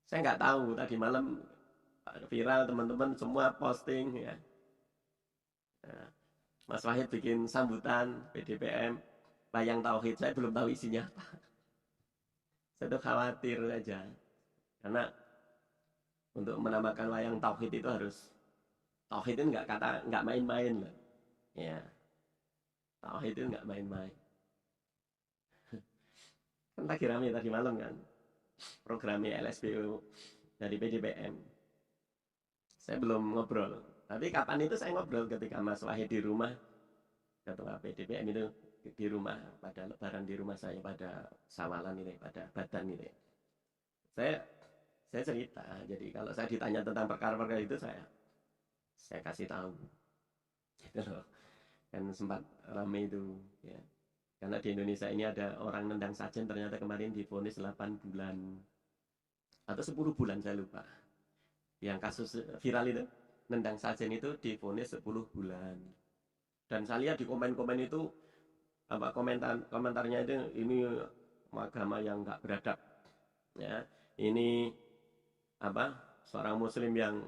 Saya nggak tahu, tadi malam viral teman-teman semua posting ya. Nah, Mas Wahid bikin sambutan PDPM Wayang Tauhid, saya belum tahu isinya apa. Saya tuh khawatir aja. Karena untuk menamakan wayang tauhid itu harus tauhid itu nggak main-main loh. Ya. Tauhid itu nggak main-main. Kan lagi rame tadi malam kan. Programnya LSPU dari PDPM. Saya belum ngobrol. Tapi kapan itu saya ngobrol ketika Mas Wahid di rumah. Ketua PDPM itu di rumah, pada lebaran di rumah saya, pada sawalan ini, pada badan ini. Saya cerita, jadi kalau saya ditanya tentang perkara-perkara itu saya kasih tahu. Gitu loh. Kan sempat ramai itu ya. Karena di Indonesia ini ada orang nendang sajen ternyata kemarin divonis 8 bulan atau 10 bulan saya lupa. Yang kasus viral itu, nendang sajen itu divonis 10 bulan. Dan saya lihat di komen-komen itu apa komentarnya itu, ini agama yang nggak beradab, ya. Ini apa, seorang muslim yang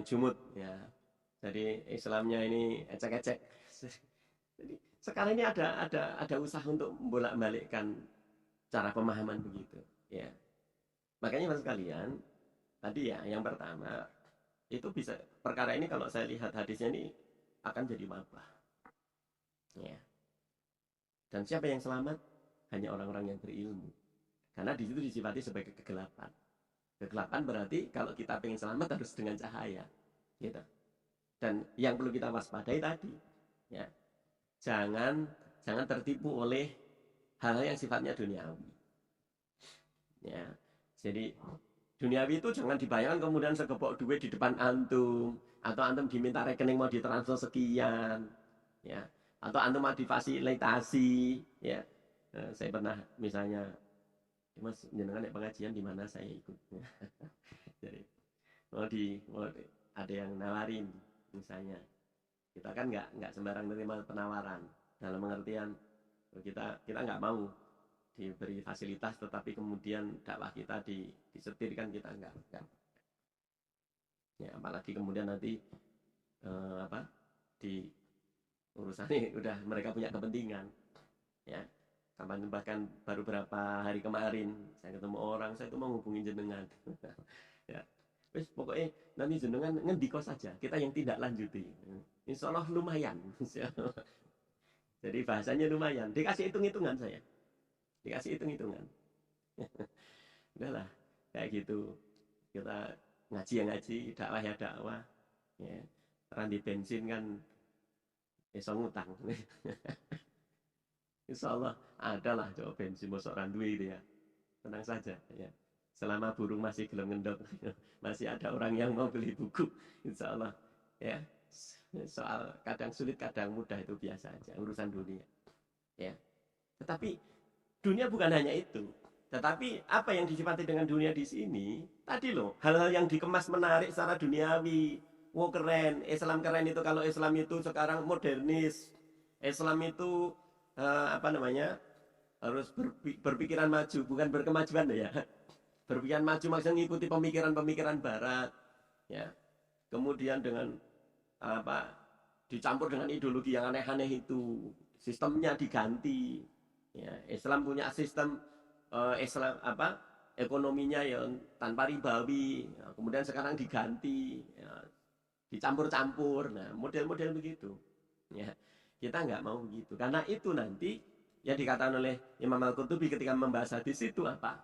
jumut, ya. Jadi Islamnya ini ecek-ecek. Jadi sekarang ini ada usaha untuk membolak-balikkan cara pemahaman begitu, ya. Makanya Mas sekalian, tadi ya yang pertama itu bisa perkara ini kalau saya lihat hadisnya ini akan jadi wabah, ya. Dan siapa yang selamat? Hanya orang-orang yang berilmu. Karena di situ disifati sebagai kegelapan. Kegelapan berarti kalau kita pengen selamat harus dengan cahaya, gitu. Dan yang perlu kita waspadai tadi, ya, jangan tertipu oleh hal-hal yang sifatnya duniawi. Ya, jadi duniawi itu jangan dibayangkan kemudian segepok duit di depan antum, atau antum diminta rekening mau ditransfer sekian, ya, atau antum mau difasilitasi, ya. Saya pernah misalnya, Mas jenengan pengajian di mana saya ikut. Jadi mau ada yang nawarin misalnya, kita kan nggak sembarang menerima penawaran, dalam pengertian kita nggak mau diberi fasilitas tetapi kemudian dakwah kita disetirkan, kita enggak. Ya, apalagi kemudian nanti di urusan ini udah mereka punya kepentingan, ya. Bahkan baru berapa hari kemarin saya ketemu orang, saya itu mau hubungin jenengan. Ya, wis pokoknya nanti jenengan ngendiko saja, kita yang tidak lanjuti. Insya Allah lumayan. Jadi bahasanya lumayan, dikasih hitung-hitungan saya. Dikasih hitung-hitungan. Udahlah, kayak gitu. Kita ngaji ya ngaji, dakwah ya dakwah. Ya, randi bensin kan iso ngutang. Insya Allah adalah coba bensin mosok randuwe gitu ya. Tenang saja, ya. Selama burung masih gelem ngendok, masih ada orang yang mau beli buku, insya Allah, ya. Soal kadang sulit kadang mudah itu biasa aja, urusan dunia, ya. Tetapi dunia bukan hanya itu, tetapi apa yang disifati dengan dunia di sini tadi loh, hal-hal yang dikemas menarik secara duniawi. Wow, keren, Islam keren itu. Kalau Islam itu sekarang modernis, Islam itu harus berpikiran maju, bukan berkemajuan ya. Berpikiran maju maksudnya mengikuti pemikiran-pemikiran Barat, ya. Kemudian dengan dicampur dengan ideologi yang aneh-aneh itu, sistemnya diganti. Ya, Islam punya sistem ekonominya yang tanpa ribawi, ya, kemudian sekarang diganti, ya, dicampur-campur. Nah, model-model begitu, ya. Kita nggak mau begitu, karena itu nanti yang dikatakan oleh Imam Al-Qurtubi ketika membahas hadis itu apa?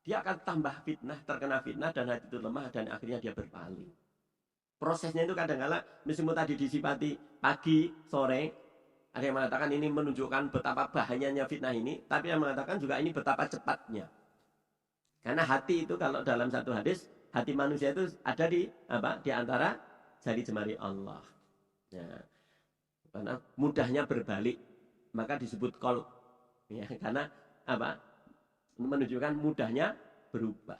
Dia akan tambah fitnah, terkena fitnah, dan hati itu lemah, dan akhirnya dia berpaling. Prosesnya itu kadang-kala meskipun tadi disifati pagi, sore, ada yang mengatakan ini menunjukkan betapa bahayanya fitnah ini, tapi yang mengatakan juga ini betapa cepatnya. Karena hati itu kalau dalam satu hadis, hati manusia itu ada di antara jari jemari Allah. Ya. Karena mudahnya berbalik, maka disebut qalb. Ya, karena menunjukkan mudahnya berubah.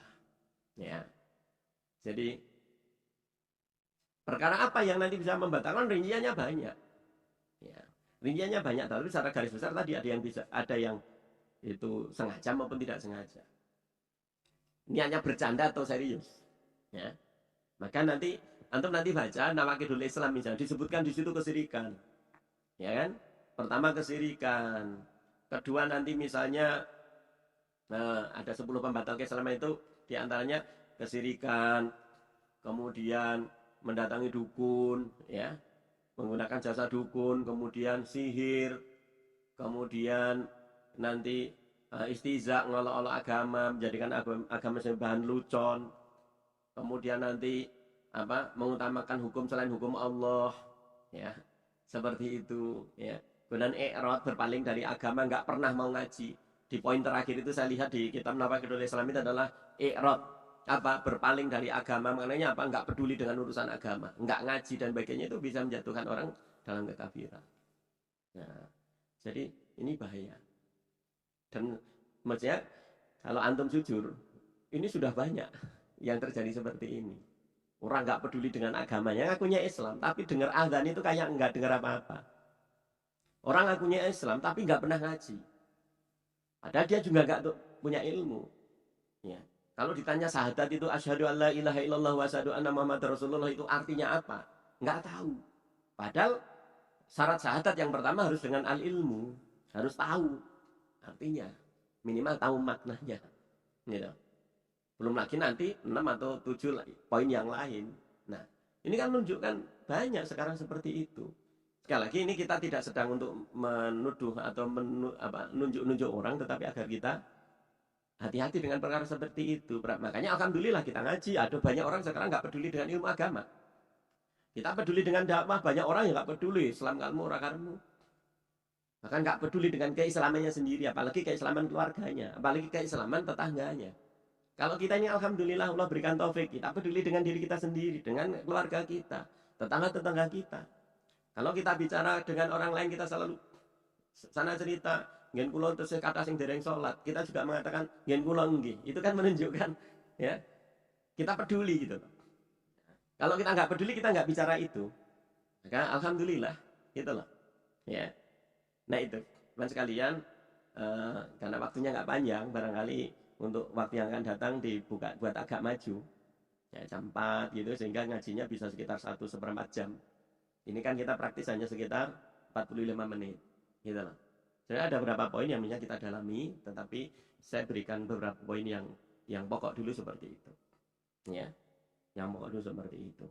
Ya. Jadi perkara apa yang nanti bisa membatalkan, rinciannya banyak. Ya. Rinciannya banyak, tapi secara garis besar tadi ada yang itu sengaja maupun tidak sengaja. Niatnya bercanda atau serius. Ya. Maka nanti antum baca Nawaqidul Islam misalnya, disebutkan di situ kesyirikan. Ya kan? Pertama kesyirikan. Kedua nanti misalnya ada 10 pembatal keislaman itu, diantaranya kesyirikan, kemudian mendatangi dukun, ya, menggunakan jasa dukun, kemudian sihir, kemudian nanti istiza, ngolok-olok agama, menjadikan agama sebagai bahan lucon, kemudian nanti mengutamakan hukum selain hukum Allah, ya, seperti itu, ya. Kemudian i'rad, berpaling dari agama, nggak pernah mau ngaji. Di poin terakhir itu saya lihat di kitab Nawaqidul Islam itu adalah i'rad, berpaling dari agama. Maknanya nggak peduli dengan urusan agama, nggak ngaji dan sebagainya, itu bisa menjatuhkan orang dalam kekafiran. Nah, jadi Ini bahaya. Dan maksudnya kalau antum jujur, ini sudah banyak yang terjadi seperti ini. Orang nggak peduli dengan agamanya, ngakunya Islam, tapi dengar azan itu kayak nggak dengar apa-apa. Orang ngakunya Islam, tapi nggak pernah ngaji. Padahal dia juga nggak punya ilmu. Ya. Kalau ditanya syahadat itu asyhadu alla ilaha illallah wa asyhadu anna muhammadar rasulullah itu artinya apa? Nggak tahu. Padahal syarat syahadat yang pertama harus dengan al-ilmu, harus tahu artinya, minimal tahu maknanya. Gitu. Belum lagi nanti 6 atau 7 poin yang lain. Nah, ini kan menunjukkan banyak sekarang seperti itu. Sekali lagi ini kita tidak sedang untuk menuduh atau menunjuk-nunjuk orang, tetapi agar kita hati-hati dengan perkara seperti itu. Makanya alhamdulillah kita ngaji. Ada banyak orang sekarang nggak peduli dengan ilmu agama. Kita peduli dengan dakwah, banyak orang yang nggak peduli Islam kalmu ora karmu. Bahkan nggak peduli dengan keislamannya sendiri, apalagi keislaman keluarganya, apalagi keislaman tetangganya. Kalau kita ini alhamdulillah Allah berikan taufik, kita peduli dengan diri kita sendiri, dengan keluarga kita, tetangga-tetangga kita. Kalau kita bicara dengan orang lain, kita selalu sana cerita, ngen kula terus kata sing dereng salat, kita juga mengatakan ngen kula nggih. Itu kan menunjukkan ya, kita peduli gitu. Kalau kita nggak peduli, kita nggak bicara itu. Maka alhamdulillah, gitu loh. Ya. Nah itu, teman sekalian, karena waktunya nggak panjang, barangkali untuk waktu yang akan datang dibuka buat agak maju ya, jam 4 gitu, sehingga ngajinya bisa sekitar 1/4 jam. Ini kan kita praktis hanya sekitar 45 menit gitu loh. Jadi ada beberapa poin yang bisa kita dalami, tetapi saya berikan beberapa poin yang pokok dulu seperti itu ya, yang pokok dulu seperti itu.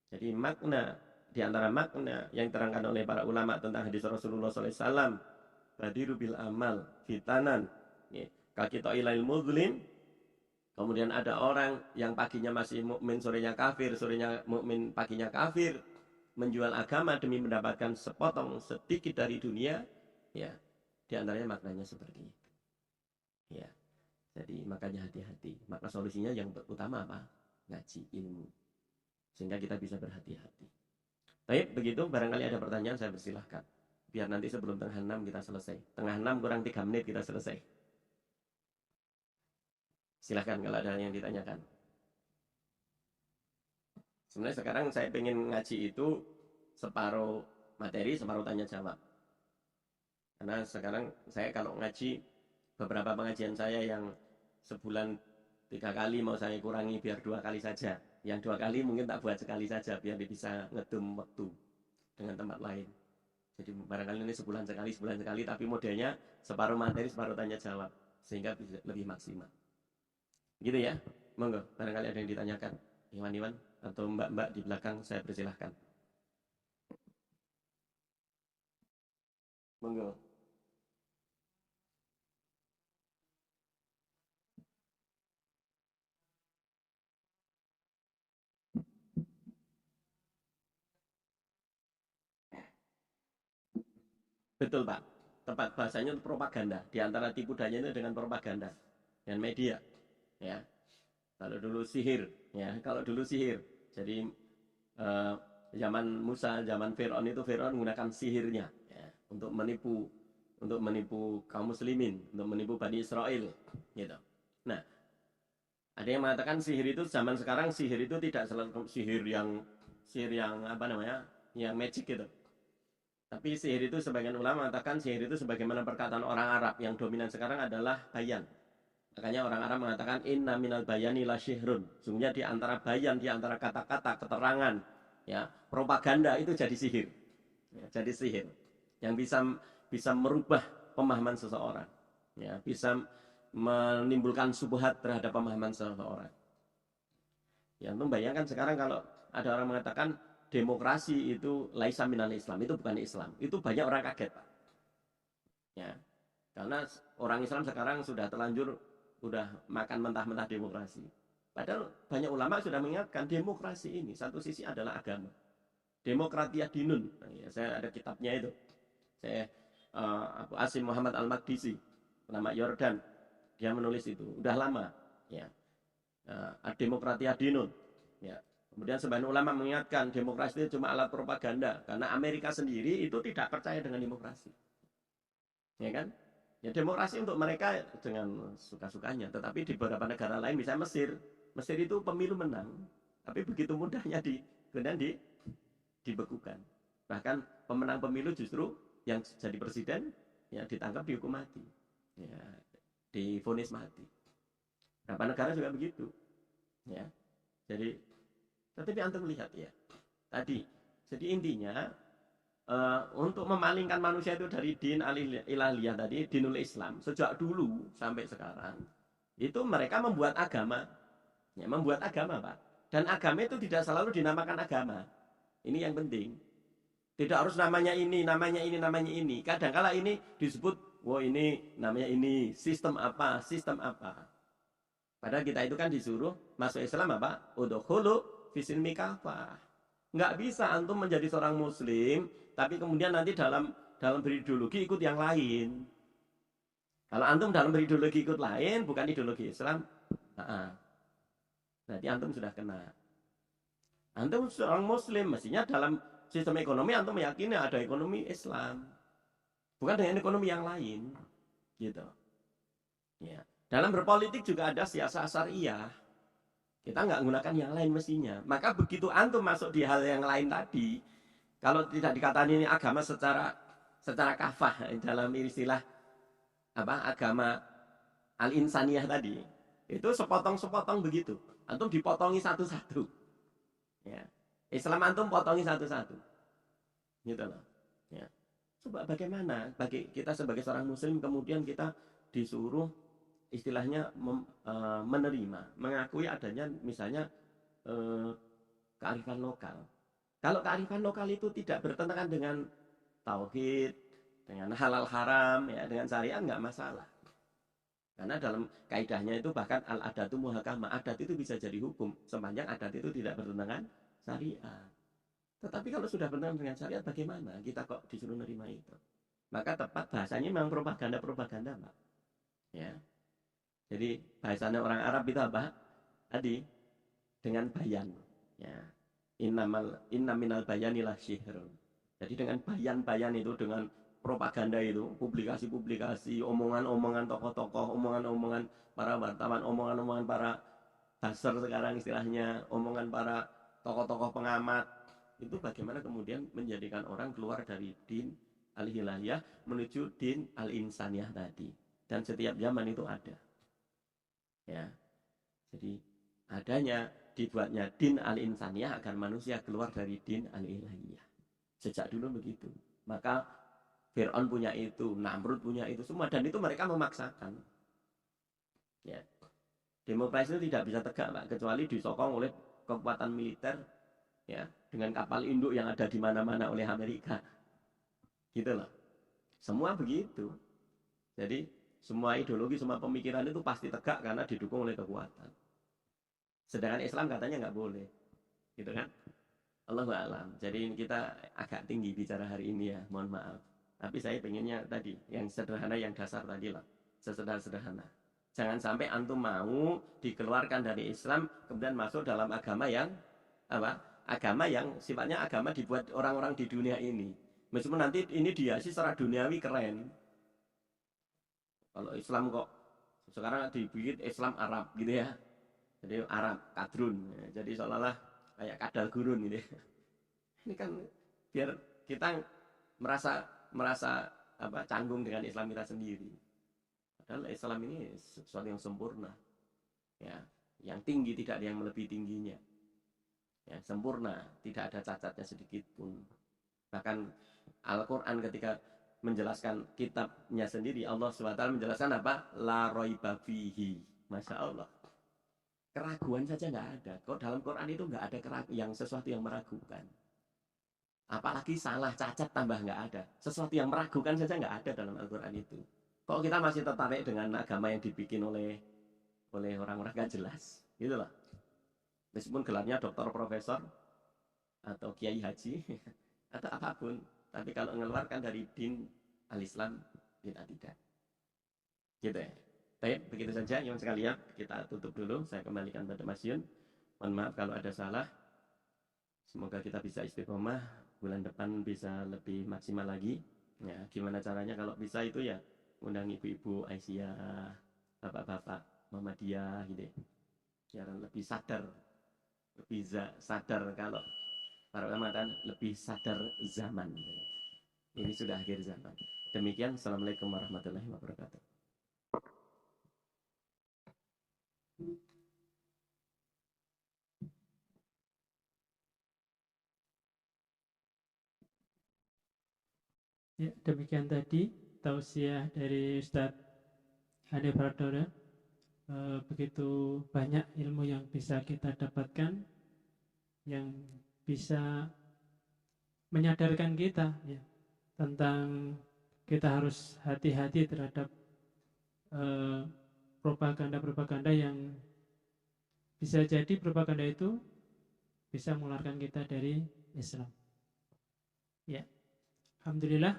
Jadi makna, di antara makna yang terangkan oleh para ulama tentang hadis Rasulullah SAW, badiru bil amal fitanan ya, kakito ilail muzlim. Kemudian ada orang yang paginya masih mukmin, sorenya kafir, sorenya mukmin, paginya kafir, menjual agama demi mendapatkan sepotong sedikit dari dunia. Ya, di antaranya maknanya seperti itu. Ya, jadi makanya hati-hati. Maka solusinya yang utama apa? Ngaji ilmu, sehingga kita bisa berhati-hati. Baik, begitu. Barangkali ada pertanyaan, saya persilahkan. Biar nanti sebelum tengah 6 kita selesai. Tengah 6 kurang 3 menit kita selesai. Silahkan kalau ada yang ditanyakan. Sebenarnya sekarang saya pengen ngaji itu separuh materi, separuh tanya jawab. Karena sekarang saya kalau ngaji, beberapa pengajian saya yang sebulan 3 kali mau saya kurangi biar 2 kali saja. Yang 2 kali mungkin tak buat sekali saja biar bisa ngedum waktu dengan tempat lain. Jadi barangkali ini sebulan sekali, tapi modelnya separuh materi, separuh tanya jawab, sehingga bisa lebih maksimal. Gitu ya, monggo. Barangkali ada yang ditanyakan, Iwan atau mbak-mbak di belakang, saya persilahkan. Monggo. Betul Pak, tepat bahasanya itu propaganda. Di antara tipu daya itu dengan propaganda dan media. Ya, kalau dulu sihir, ya kalau dulu sihir. Jadi zaman Musa, zaman Fir'aun itu Fir'aun menggunakan sihirnya ya, untuk menipu kaum muslimin, untuk menipu Bani Israel, gitu. Nah, ada yang mengatakan sihir itu zaman sekarang, sihir itu tidak selalu sihir yang apa namanya, yang magic gitu. Tapi sihir itu sebagian ulama mengatakan sihir itu sebagaimana perkataan orang Arab yang dominan sekarang adalah bayan. Makanya orang Arab mengatakan inna minal bayani la syihrun. Sungguhnya di antara bayan, di antara kata-kata, keterangan, ya, propaganda itu jadi sihir. Ya, jadi sihir yang bisa merubah pemahaman seseorang. Ya, bisa menimbulkan subhat terhadap pemahaman seseorang. Ya, untuk bayangkan sekarang kalau ada orang mengatakan demokrasi itu laisa minal Islam, itu bukan Islam. Itu banyak orang kaget, Pak. Ya. Karena orang Islam sekarang sudah terlanjur sudah makan mentah-mentah demokrasi. Padahal banyak ulama sudah mengingatkan demokrasi ini satu sisi adalah agama. Demokratia dinun. Nah, ya, saya ada kitabnya itu. Saya Abu Asim Muhammad Al-Maqdisi, ulama Yordan. Dia menulis itu. Udah lama, ya. Demokratia dinun. Ya. Kemudian sebagian ulama mengingatkan demokrasi itu cuma alat propaganda. Karena Amerika sendiri itu tidak percaya dengan demokrasi. ya kan? Ya demokrasi untuk mereka dengan suka-sukanya, tetapi di beberapa negara lain, misalnya Mesir, Mesir itu pemilu menang, tapi begitu mudahnya kemudian dibekukan. Bahkan pemenang pemilu justru yang jadi presiden ya ditangkap, dihukum mati, ya divonis mati. Beberapa negara juga begitu, ya. Jadi, tapi antum lihat ya, tadi, jadi intinya untuk memalingkan manusia itu dari din al-ilahiyah tadi, dinul Islam, sejak dulu sampai sekarang, itu mereka membuat agama, ya, membuat agama, Pak. Dan agama itu tidak selalu dinamakan agama. Ini yang penting. Tidak harus namanya ini, namanya ini, namanya ini. Kadang-kala ini disebut, wah ini namanya ini, sistem apa, sistem apa. Padahal kita itu kan disuruh masuk Islam apa? Udkhulu fisilmi kafah. Nggak bisa antum menjadi seorang muslim, tapi kemudian nanti dalam berideologi ikut yang lain. Kalau antum dalam berideologi ikut lain, bukan ideologi Islam, berarti antum sudah kena. Antum seorang muslim, mestinya dalam sistem ekonomi antum meyakini ada ekonomi Islam, bukan dengan ekonomi yang lain, gitu. Ya. Dalam berpolitik juga ada siasat syariah. Kita nggak menggunakan yang lain mestinya. Maka begitu antum masuk di hal yang lain tadi, kalau tidak dikatakan ini agama secara kafah dalam istilah apa agama al-insaniyah tadi, itu sepotong-sepotong begitu. Antum dipotongi satu-satu. Ya. Islam antum potongi satu-satu. Gitu loh. Ya. Coba bagaimana bagi kita sebagai seorang muslim kemudian kita disuruh istilahnya menerima, mengakui adanya misalnya kearifan lokal. Kalau kearifan lokal itu tidak bertentangan dengan tauhid, dengan halal haram, ya dengan syariat nggak masalah. Karena dalam kaidahnya itu bahkan al-adatu muhakamah, adat itu bisa jadi hukum sepanjang adat itu tidak bertentangan syariat. Tetapi kalau sudah bertentangan dengan syariat, bagaimana kita kok disuruh menerima itu? Maka tepat bahasanya memang propaganda, Pak. Ya. Jadi bahasanya orang Arab itu apa? Tadi dengan bayan. Ya. Inna minal bayanilah syihrun. Jadi dengan bayan-bayan itu, dengan propaganda itu, publikasi-publikasi, omongan-omongan tokoh-tokoh, omongan-omongan para wartawan, omongan-omongan para dasar sekarang istilahnya, omongan para tokoh-tokoh pengamat, itu bagaimana kemudian menjadikan orang keluar dari din al-ilahiyah menuju din al-insaniyah tadi. Dan setiap zaman itu ada. Ya, jadi dibuatnya din al-insaniyah agar manusia keluar dari din al-ilahiyah. Sejak dulu begitu. Maka Fir'aun punya itu, Namrud punya itu semua, dan itu mereka memaksakan. Ya, demokrasi itu tidak bisa tegak, Pak, kecuali disokong oleh kekuatan militer, ya, dengan kapal induk yang ada di mana-mana oleh Amerika. Gitu loh. Semua begitu. Jadi semua ideologi, semua pemikiran itu pasti tegak karena didukung oleh kekuatan. Sedangkan Islam katanya nggak boleh, gitu kan? Allahu a'lam. Jadi kita agak tinggi bicara hari ini ya, mohon maaf. Tapi saya pengennya tadi, yang sederhana, yang dasar tadi lah, sesederhana. Jangan sampai antum mau dikeluarkan dari Islam, kemudian masuk dalam agama yang apa? Agama yang sifatnya agama dibuat orang-orang di dunia ini. Meskipun nanti ini dia sih secara duniawi keren. Kalau Islam kok sekarang dibikin Islam Arab gitu ya. Jadi Arab, kadrun. Jadi seolah-olah kayak kadal gurun gitu. Ini kan biar kita merasa apa canggung dengan Islam kita sendiri. Padahal Islam ini sesuatu yang sempurna. Ya, yang tinggi, tidak ada yang melebihi tingginya. Ya, sempurna, tidak ada cacatnya sedikit pun. Bahkan Al-Qur'an ketika menjelaskan kitabnya sendiri, Allah SWT menjelaskan apa? La raiba fihi. Masya Allah. Keraguan saja nggak ada. Kok dalam Quran itu nggak ada yang sesuatu yang meragukan. Apalagi salah, cacat, tambah nggak ada. Sesuatu yang meragukan saja nggak ada dalam Al-Quran itu. Kok kita masih tertarik dengan agama yang dibikin oleh orang-orang nggak jelas. Gitu loh. Meskipun gelarnya dokter, profesor, atau kiai haji, atau apapun. Tapi kalau mengeluarkan dari din al-Islam, kita tidak. Gitu ya. Baik, begitu saja yang sekalian. Kita tutup dulu. Saya kembalikan pada Mas Yun. Mohon maaf kalau ada salah. Semoga kita bisa istiqomah. Bulan depan bisa lebih maksimal lagi. Ya, gimana caranya kalau bisa itu ya undang ibu-ibu Aisyah, bapak-bapak Muhammadiyah gitu ya. Biar lebih sadar, lebih sadar kalau para ulama kan lebih sadar zaman. Ini sudah akhir zaman. Demikian, Assalamualaikum warahmatullahi wabarakatuh. Ya, demikian tadi tausiah dari Ustadz Hanif Pradana. Begitu banyak ilmu yang bisa kita dapatkan, yang bisa menyadarkan kita ya, tentang kita harus hati-hati terhadap propaganda-propaganda yang bisa jadi propaganda itu bisa mengeluarkan kita dari Islam. Ya, alhamdulillah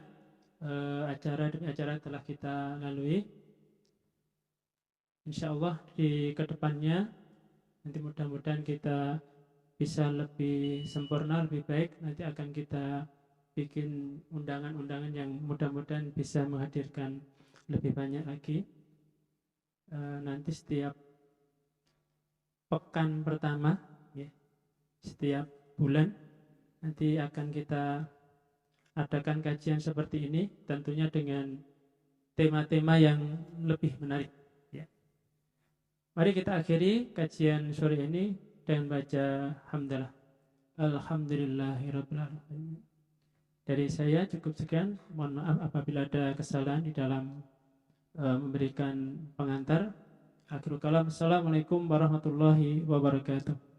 acara demi acara telah kita lalui. Insya Allah di kedepannya nanti mudah-mudahan kita bisa lebih sempurna, lebih baik. Nanti akan kita bikin undangan-undangan yang mudah-mudahan bisa menghadirkan lebih banyak lagi. Nanti setiap pekan pertama ya, setiap bulan nanti akan kita adakan kajian seperti ini, tentunya dengan tema-tema yang lebih menarik ya. Mari kita akhiri kajian sore ini dengan baca hamdalah. Alhamdulillahirabbil alamin. Dari saya cukup sekian. Mohon maaf apabila ada kesalahan di dalam memberikan pengantar. Akhirul kalam. Assalamualaikum warahmatullahi wabarakatuh.